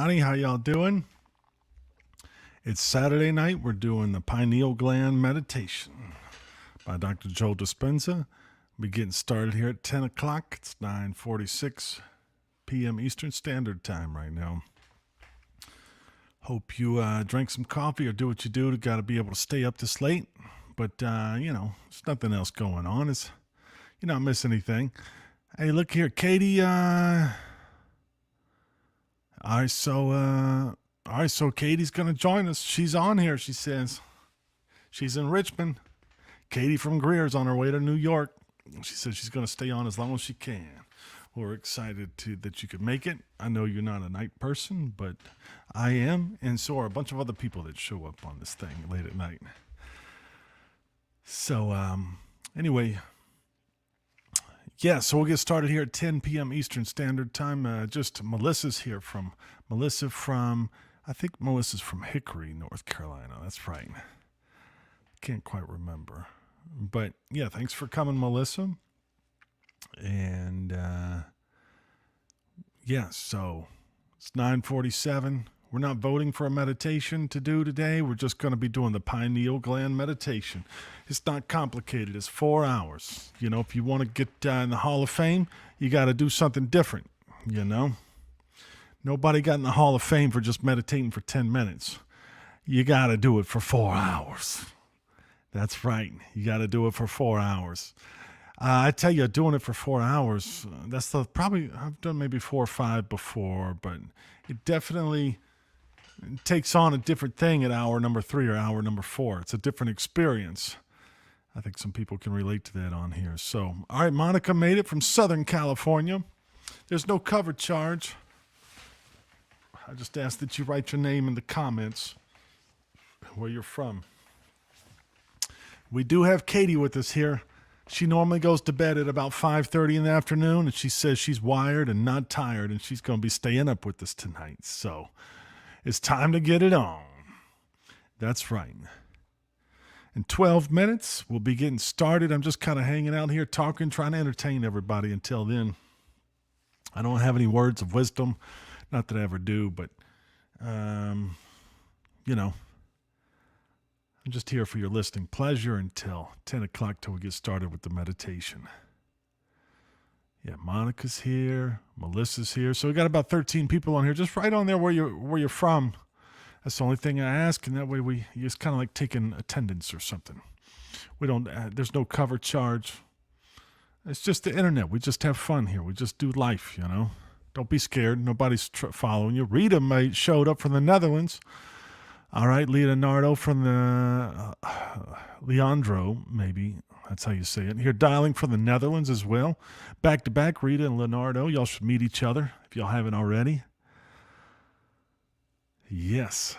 everybody. How y'all doing? It's Saturday night. We're doing the Pineal Gland meditation by Dr. Joe Dispenza. We're getting started here at 10 o'clock. It's 9:46 p.m. Eastern Standard Time right now. Hope you drank some coffee or do what you do to got to be able to stay up this late. But, there's nothing else going on. You're not missing anything. Hey, look here, Katie. All right, so Katie's going to join us. She's on here, she says. She's in Richmond. Katie from Greer's on her way to New York. She says she's going to stay on as long as she can. We're excited that you could make it. I know you're not a night person, but I am, and so are a bunch of other people that show up on this thing late at night. So, anyway, so we'll get started here at 10 p.m. Eastern Standard Time. Just Melissa's here Melissa's from Hickory, North Carolina. That's right. Can't quite remember. But, yeah, thanks for coming, Melissa. And, so it's 9:47. We're not voting for a meditation to do today. We're just going to be doing the pineal gland meditation. It's not complicated. It's 4 hours. If you want to get in the Hall of Fame, you got to do something different, Nobody got in the Hall of Fame for just meditating for 10 minutes. You got to do it for 4 hours. That's right. You got to do it for 4 hours. I tell you, doing it for 4 hours, I've done maybe 4 or 5 before, but it definitely takes on a different thing at hour number 3 or hour number 4. It's a different experience. I think some people can relate to that on here. So, all right, Monica made it from Southern California. There's no cover charge. I just ask that you write your name in the comments where you're from. We do have Katie with us here. She normally goes to bed at about 5:30 in the afternoon, and she says she's wired and not tired, and she's going to be staying up with us tonight. So it's time to get it on. That's right. In 12 minutes, we'll be getting started. I'm just kind of hanging out here talking, trying to entertain everybody until then. I don't have any words of wisdom. Not that I ever do, but, I'm just here for your listening pleasure until 10 o'clock till we get started with the meditation. Yeah, Monica's here. Melissa's here. So we got about 13 people on here. Just write on there where you're from. That's the only thing I ask, and that way you just kind of like taking attendance or something. We don't. There's no cover charge. It's just the internet. We just have fun here. We just do life, Don't be scared. Nobody's following you. Rita showed up from the Netherlands. All right, Leonardo from the Leandro, maybe that's how you say it. Here, dialing from the Netherlands as well. Back to back, Rita and Leonardo. Y'all should meet each other if y'all haven't already. Yes.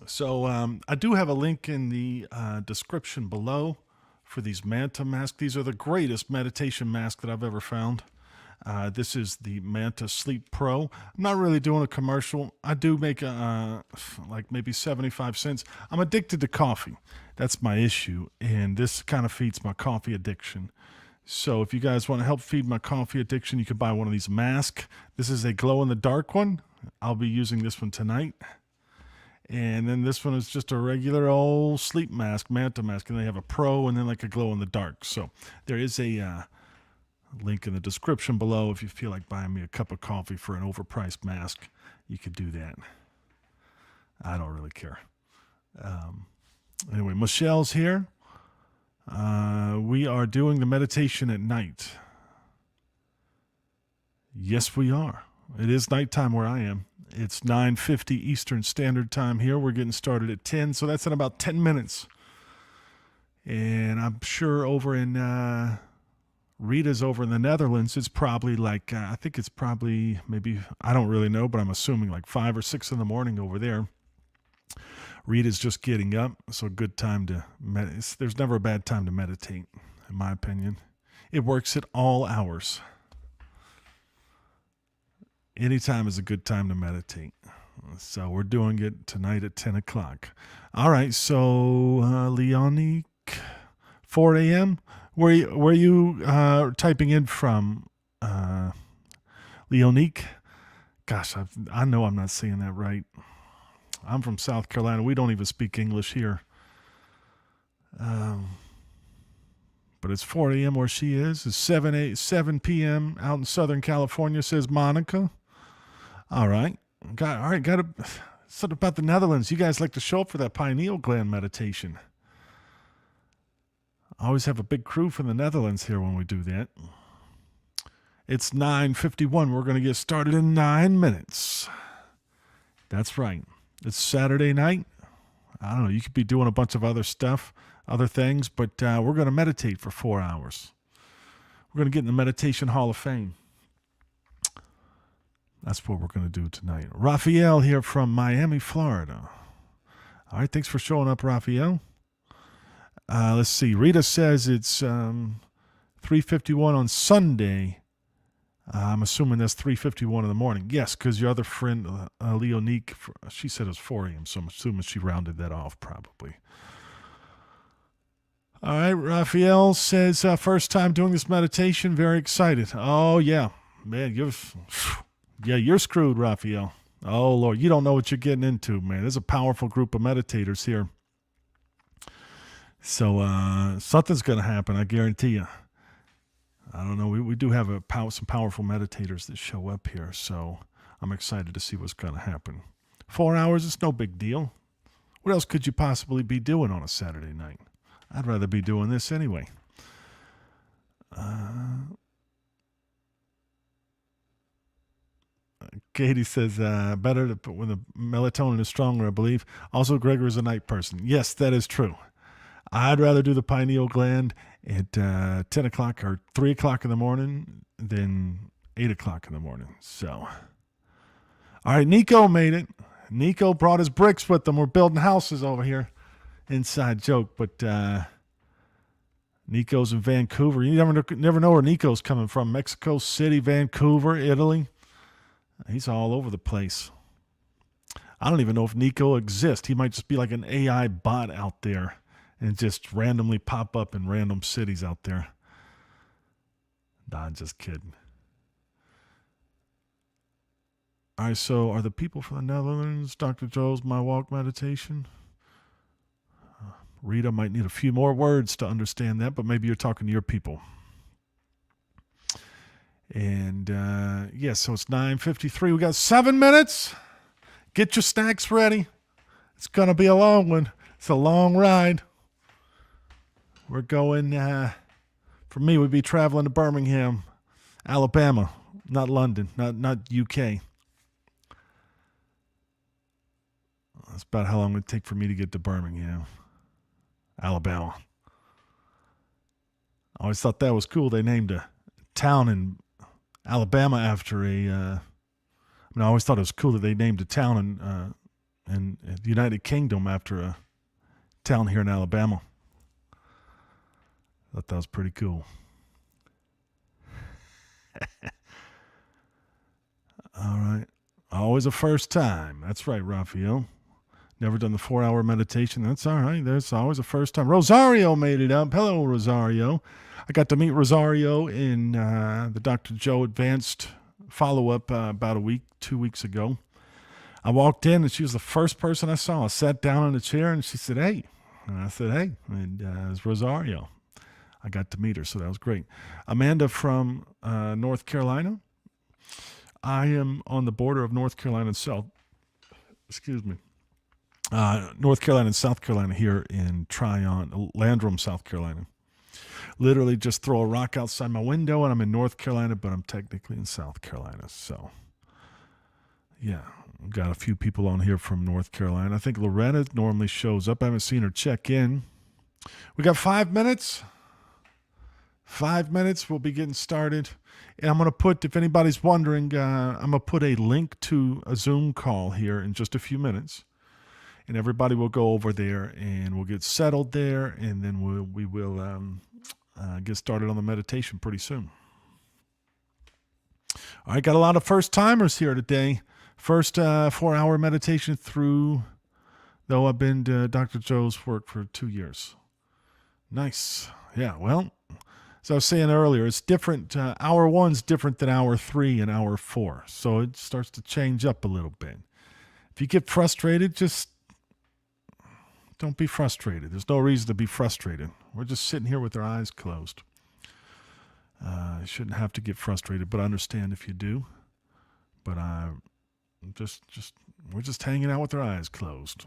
So I do have a link in the description below for these Manta masks. These are the greatest meditation masks that I've ever found. This is the Manta Sleep Pro. I'm not really doing a commercial. I do make like maybe 75 cents. I'm addicted to coffee. That's my issue. And this kind of feeds my coffee addiction. So if you guys want to help feed my coffee addiction, you can buy one of these masks. This is a glow-in-the-dark one. I'll be using this one tonight. And then this one is just a regular old sleep mask, Manta mask. And they have a pro and then like a glow-in-the-dark. So there is a link in the description below. If you feel like buying me a cup of coffee for an overpriced mask, you could do that. I don't really care. Anyway, Michelle's here. We are doing the meditation at night. Yes, we are. It is nighttime where I am. It's 9:50 Eastern Standard Time here. We're getting started at 10, so that's in about 10 minutes. And I'm sure over in Rita's over in the Netherlands, it's probably like, I think it's probably maybe, I don't really know, but I'm assuming like 5 or 6 in the morning over there. Rita's just getting up, so a good time to meditate. There's never a bad time to meditate, in my opinion. It works at all hours. Anytime is a good time to meditate. So we're doing it tonight at 10 o'clock. All right, so Leonique, 4 a.m.? Where you typing in from, Leonique. Gosh, I know I'm not saying that right. I'm from South Carolina. We don't even speak English here. But it's 4 a.m. where she is. It's 7 p.m. out in Southern California, says Monica. All right. Got to something about the Netherlands. You guys like to show up for that pineal gland meditation. I always have a big crew from the Netherlands here when we do that. It's 9:51. We're going to get started in 9 minutes. That's right. It's Saturday night. I don't know. You could be doing a bunch of other stuff, other things, but we're going to meditate for 4 hours. We're going to get in the Meditation Hall of Fame. That's what we're going to do tonight. Raphael here from Miami, Florida. All right, thanks for showing up, Raphael. Let's see. Rita says it's 3:51 on Sunday. I'm assuming that's 3:51 in the morning. Yes, because your other friend, Leonique, she said it was 4 a.m., so I'm assuming she rounded that off probably. All right, Raphael says, first time doing this meditation, very excited. Oh, yeah. Man, you're screwed, Raphael. Oh, Lord, you don't know what you're getting into, man. There's a powerful group of meditators here. So something's going to happen, I guarantee you. I don't know. We do have some powerful meditators that show up here, so I'm excited to see what's going to happen. 4 hours is no big deal. What else could you possibly be doing on a Saturday night? I'd rather be doing this anyway. Katie says, better to put when the melatonin is stronger, I believe. Also, Gregor is a night person. Yes, that is true. I'd rather do the pineal gland at 10 o'clock or 3 o'clock in the morning than 8 o'clock in the morning. So, all right, Nico made it. Nico brought his bricks with him. We're building houses over here. Inside joke, but Nico's in Vancouver. You never know where Nico's coming from. Mexico City, Vancouver, Italy. He's all over the place. I don't even know if Nico exists. He might just be like an AI bot out there and just randomly pop up in random cities out there. Nah, I'm just kidding. All right, so are the people from the Netherlands, Dr. Joe's My Walk meditation? Rita might need a few more words to understand that, but maybe you're talking to your people. And, so it's 9:53. We got 7 minutes. Get your snacks ready. It's going to be a long one. It's a long ride. We're going, for me, we'd be traveling to Birmingham, Alabama, not London, not UK. That's about how long it would take for me to get to Birmingham, Alabama. I always thought that was cool. They named a town in Alabama after I always thought it was cool that they named a town in the United Kingdom after a town here in Alabama. I thought that was pretty cool. All right. Always a first time. That's right, Raphael. Never done the 4-hour meditation. That's all right. There's always a first time. Rosario made it up. Hello, Rosario. I got to meet Rosario in the Dr. Joe Advanced follow-up about 2 weeks ago. I walked in, and she was the first person I saw. I sat down in a chair, and she said, hey. And I said, hey. And it was Rosario. I got to meet her, so that was great. Amanda from North Carolina. I am on the border of North Carolina and North Carolina and South Carolina here in Landrum, South Carolina. Literally just throw a rock outside my window and I'm in North Carolina, but I'm technically in South Carolina. So, yeah, I've got a few people on here from North Carolina. I think Loretta normally shows up. I haven't seen her check in. We got 5 minutes. 5 minutes, we'll be getting started. And I'm going to put, if anybody's wondering, I'm going to put a link to a Zoom call here in just a few minutes. And everybody will go over there and we'll get settled there. And then we will get started on the meditation pretty soon. All right, got a lot of first timers here today. First 4-hour meditation through, though I've been to Dr. Joe's work for 2 years. Nice. Yeah, well, as I was saying earlier, it's different. Hour one's different than hour three and hour four. So it starts to change up a little bit. If you get frustrated, just don't be frustrated. There's no reason to be frustrated. We're just sitting here with our eyes closed. You shouldn't have to get frustrated, but I understand if you do. But we're just hanging out with our eyes closed.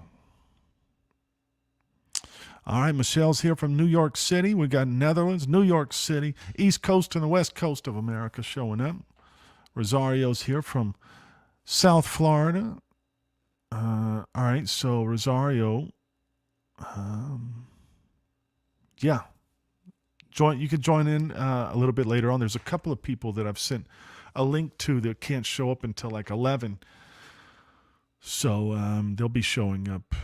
All right, Michelle's here from New York City. We got Netherlands, New York City, East Coast and the West Coast of America showing up. Rosario's here from South Florida. All right, so Rosario, yeah, you could join in a little bit later on. There's a couple of people that I've sent a link to that can't show up until like 11. So they'll be showing up,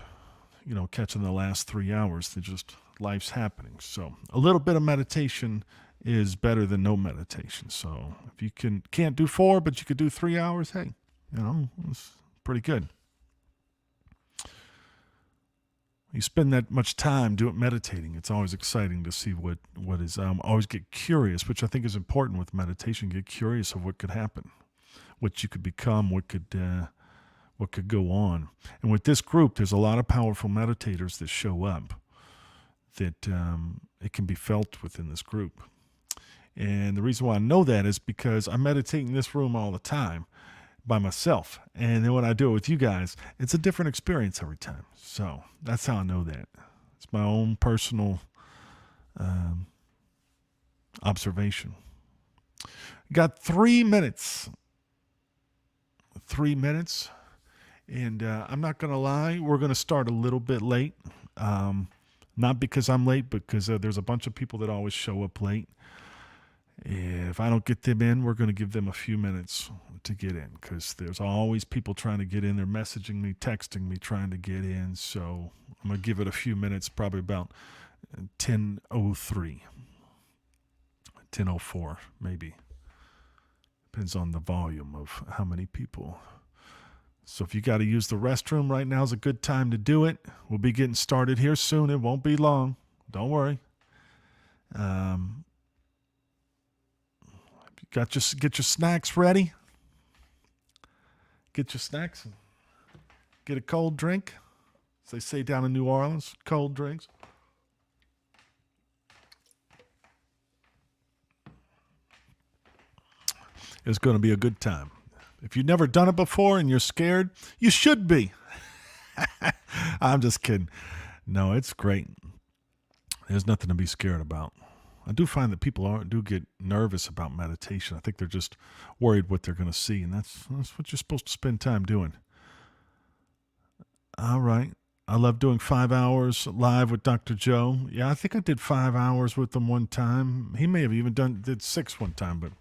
catching the last 3 hours. They're just, life's happening. So a little bit of meditation is better than no meditation. So if you can't do 4, but you could do 3 hours, hey, it's pretty good. You spend that much time meditating. It's always exciting to see what is. Always get curious, which I think is important with meditation. Get curious of what could happen, what you could become, what could go on. And with this group, there's a lot of powerful meditators that show up. That it can be felt within this group. And the reason why I know that is because I meditate in this room all the time by myself. And then when I do it with you guys, it's a different experience every time. So that's how I know that. It's my own personal observation. Got 3 minutes. 3 minutes. And I'm not going to lie, we're going to start a little bit late. Not because I'm late, but because there's a bunch of people that always show up late. If I don't get them in, we're going to give them a few minutes to get in because there's always people trying to get in. They're messaging me, texting me, trying to get in. So I'm going to give it a few minutes, probably about 10:03, 10:04 maybe. Depends on the volume of how many people. So if you got to use the restroom right now is a good time to do it. We'll be getting started here soon. It won't be long. Don't worry. Get your snacks ready. Get your snacks. Get a cold drink. As they say down in New Orleans, cold drinks. It's going to be a good time. If you've never done it before and you're scared, you should be. I'm just kidding. No, it's great. There's nothing to be scared about. I do find that people do get nervous about meditation. I think they're just worried what they're going to see, and that's what you're supposed to spend time doing. All right. I love doing 5 hours live with Dr. Joe. Yeah, I think I did 5 hours with him one time. He may have even did 6 one time, but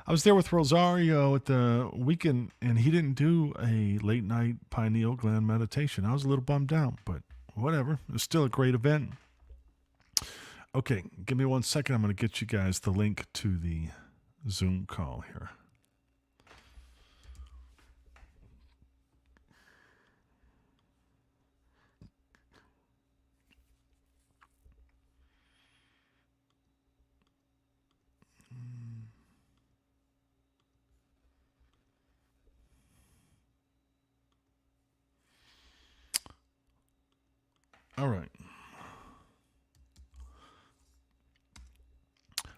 I was there with Rosario at the weekend, and he didn't do a late night pineal gland meditation. I was a little bummed out, but whatever. It was still a great event. Okay, give me 1 second. I'm going to get you guys the link to the Zoom call here. All right.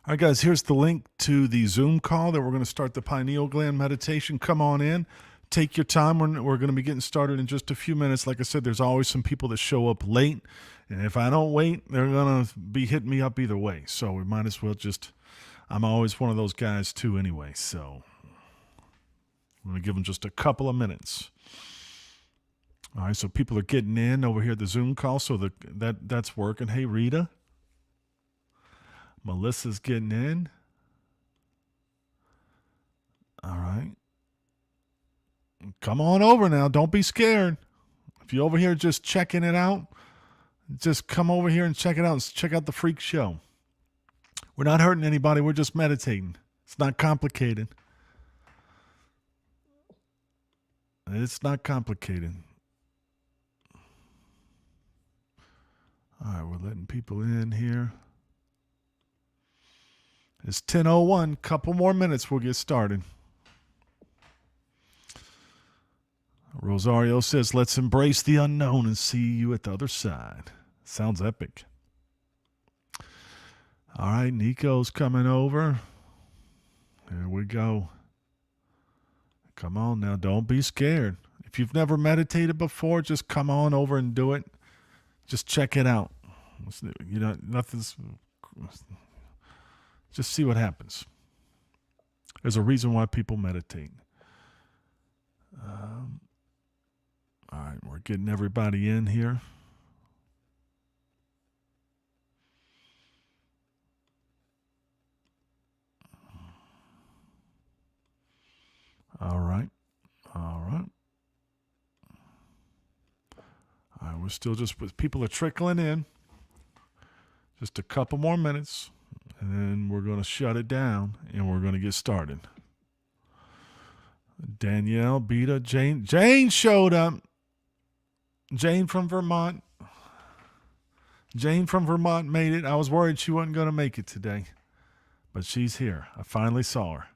All right, guys, here's the link to the Zoom call that we're going to start the pineal gland meditation. Come on in. Take your time. We're going to be getting started in just a few minutes. Like I said, there's always some people that show up late. And if I don't wait, they're going to be hitting me up either way. So we might as well I'm always one of those guys too anyway. So I'm going to give them just a couple of minutes. All right, so people are getting in over here at the Zoom call. So that's working. Hey, Rita. Melissa's getting in. All right. Come on over now. Don't be scared. If you're over here just checking it out, just come over here and check it out. Check out the freak show. We're not hurting anybody. We're just meditating. It's not complicated. It's not complicated. All right, we're letting people in here. It's 10:01. Couple more minutes. We'll get started. Rosario says, let's embrace the unknown and see you at the other side. Sounds epic. All right, Nico's coming over. Here we go. Come on now, don't be scared. If you've never meditated before, just come on over and do it. Just check it out. You know, nothing's. Just see what happens. There's a reason why people meditate. All right, we're getting everybody in here. All right. We're still just with people are trickling in. Just a couple more minutes, and then we're going to shut it down, and we're going to get started. Danielle, Beta, Jane. Jane showed up. Jane from Vermont. Jane from Vermont made it. I was worried she wasn't going to make it today, but she's here. I finally saw her.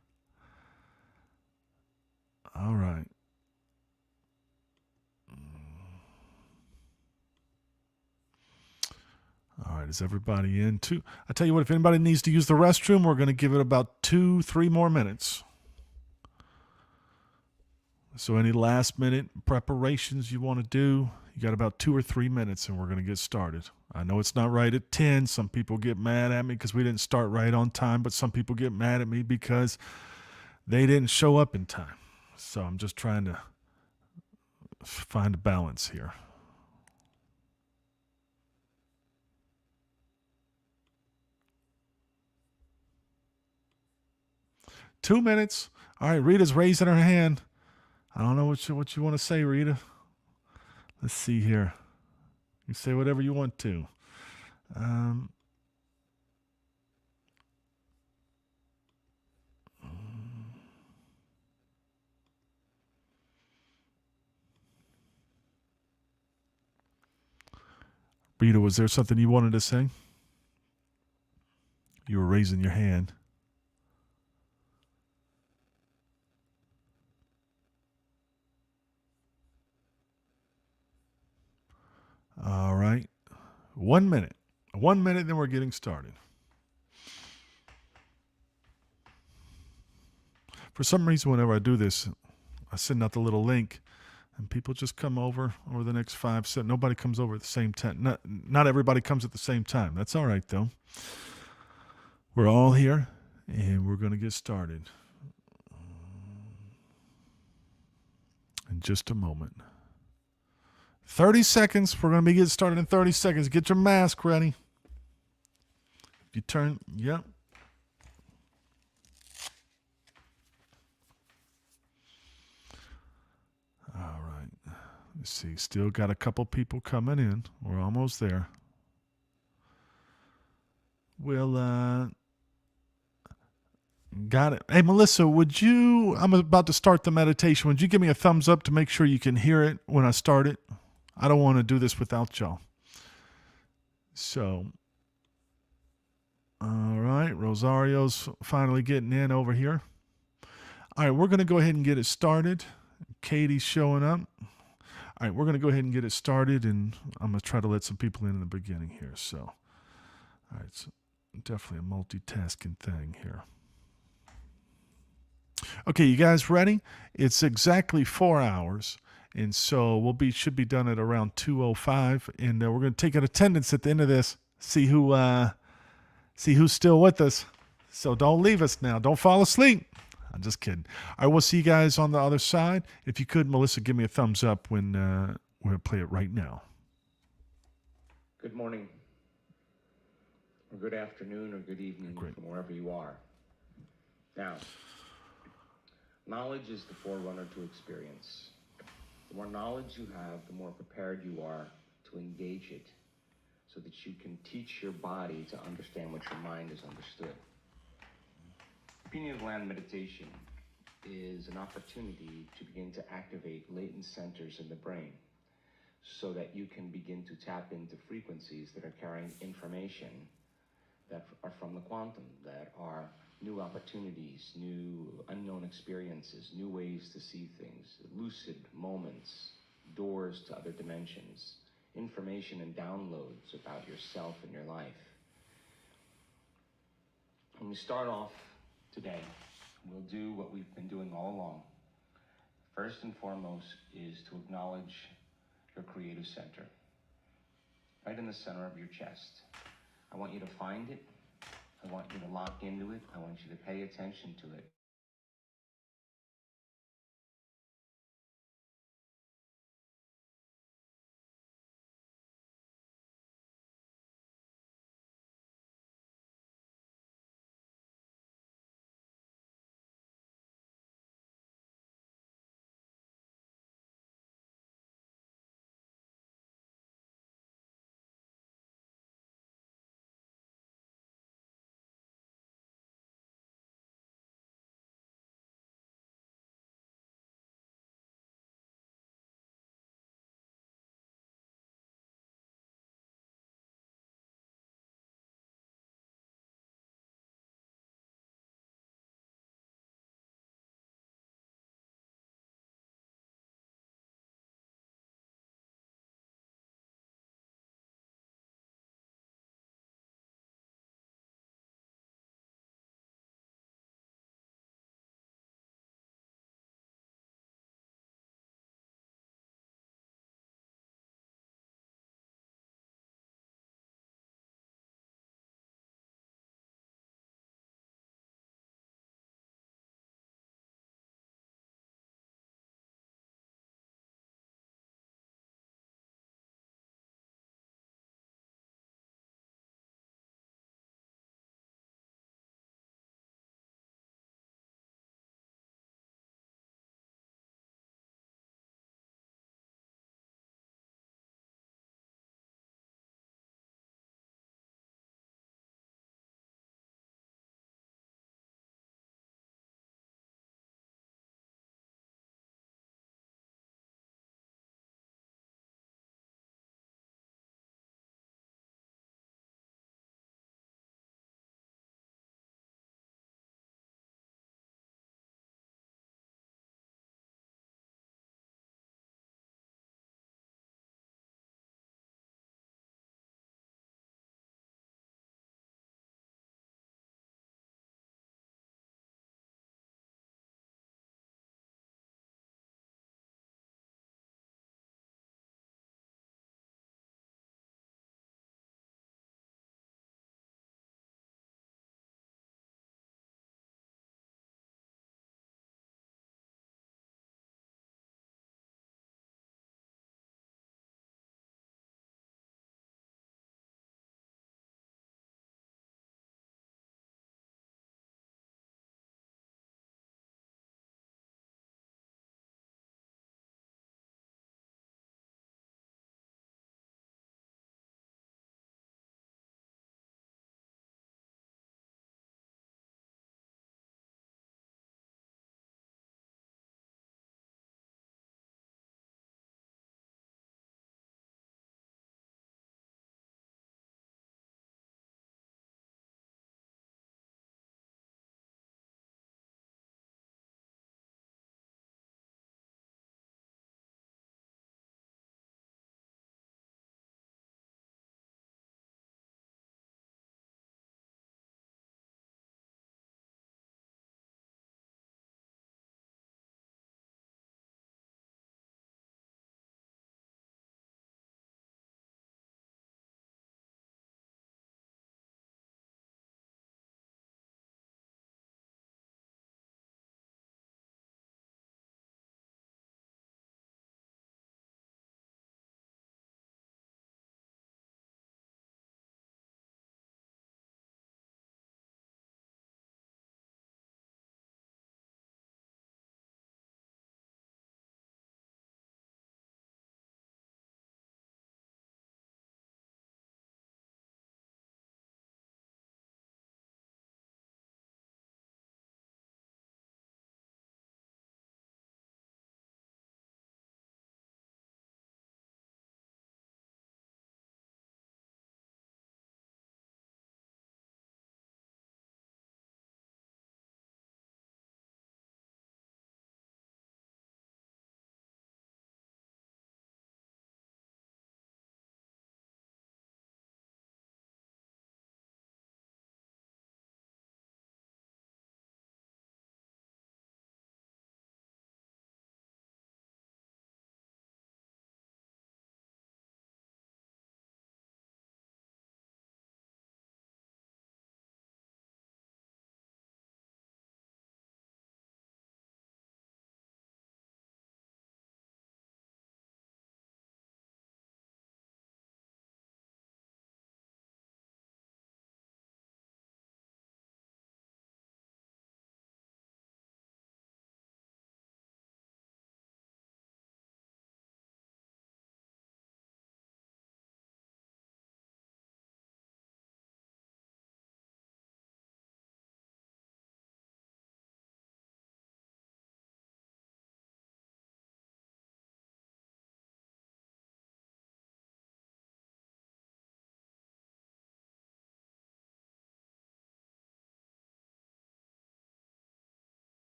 All right. All right, is everybody in? I tell you what, if anybody needs to use the restroom, we're going to give it about 2-3 more minutes. So any last minute preparations you want to do, you got about 2 or 3 minutes and we're going to get started. I know it's not right at 10. Some people get mad at me because we didn't start right on time, but some people get mad at me because they didn't show up in time. So I'm just trying to find a balance here. Two minutes. All right, Rita's raising her hand. I don't know what you want to say, Rita. Let's see here. You say whatever you want to. Rita, was there something you wanted to say? You were raising your hand. All right. 1 minute. 1 minute, then we're getting started. For some reason, whenever I do this, I send out the little link, and people just come over the next 5 seconds. Nobody comes over at the same time. Not everybody comes at the same time. That's all right, though. We're all here, and we're going to get started in just a moment. 30 seconds. We're going to be getting started in 30 seconds. Get your mask ready. If you turn, yep. All right. Let's see. Still got a couple people coming in. We're almost there. We'll, got it. Hey, Melissa, I'm about to start the meditation. Would you give me a thumbs up to make sure you can hear it when I start it? I don't want to do this without y'all. So, all right. Rosario's finally getting in over here. All right, we're going to go ahead and get it started. Katie's showing up. All right, we're going to go ahead and get it started, and I'm going to try to let some people in the beginning here. So, all right, it's definitely a multitasking thing here. Okay, you guys ready? It's exactly 4 hours, and so should be done at around 2:05, and we're going to take an attendance at the end of this. See who's still with us. So don't leave us now. Don't fall asleep. I'm just kidding. All right, we'll see you guys on the other side. If you could, Melissa, give me a thumbs up when we're going to play it right now. Good morning, or good afternoon, or good evening from wherever you are. Now, knowledge is the forerunner to experience. The more knowledge you have, the more prepared you are to engage it so that you can teach your body to understand what your mind has understood. Pineal gland meditation is an opportunity to begin to activate latent centers in the brain so that you can begin to tap into frequencies that are carrying information that are from the quantum, that are new opportunities, new unknown experiences, new ways to see things, lucid moments, doors to other dimensions, information and downloads about yourself and your life. When we start off today, we'll do what we've been doing all along. First and foremost is to acknowledge your creative center, right in the center of your chest. I want you to find it. I want you to lock into it. I want you to pay attention to it.